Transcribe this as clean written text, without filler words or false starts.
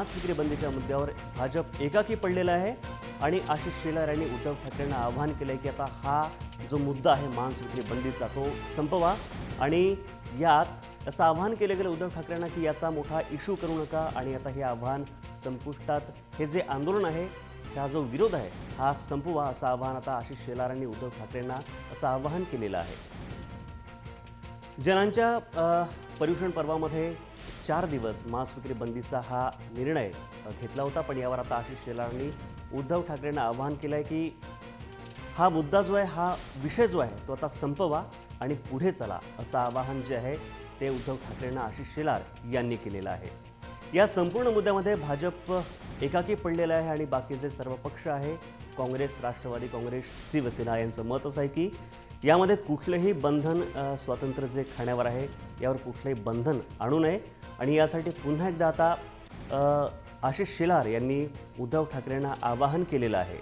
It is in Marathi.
मांस विक्री बंदीच्या मुद्द्यावर भाजप एकाकी पडलेला आहे आणि आशिष शेलार यांनी उद्धव ठाकरेंना आवाहन केले की आता हा जो मुद्दा आहे मांस विक्री बंदीचा तो संपवा आणि यात असं आवाहन केले गेले उद्धव ठाकरेंना की याचा मोठा इशू करू नका आणि आता हे आव्हान संपुष्टात हे जे आंदोलन आहे हा जो विरोध आहे हा संपवा असं आवाहन आता आशिष शेलार यांनी उद्धव ठाकरेंना असं आवाहन केलेलं आहे। जनांच्या पर्युषण पर्वामध्ये 4 दिवस मांस विक्री बंदीचा हा निर्णय घेतला होता, पण यावर आता आशिष शेलारांनी उद्धव ठाकरेंना आवाहन केलं आहे की हा मुद्दा जो आहे हा विषय जो आहे तो आता संपवा आणि पुढे चला असं आवाहन जे आहे ते उद्धव ठाकरेंना आशिष शेलार यांनी केलेलं आहे। या संपूर्ण मुद्द्यामध्ये भाजप एकाकी पडलेला आहे आणि बाकीचे सर्व पक्ष आहे काँग्रेस, राष्ट्रवादी काँग्रेस, शिवसेना यांचं मत असं आहे की यामध्ये कुठलेही बंधन स्वातंत्र्य जे खाण्यावर आहे यावर कुठलेही बंधन आणू नये आणि यासाठी पुन्हा एकदा आता आशिष शेलार यांनी उद्धव ठाकरेंना आवाहन केलेलं आहे।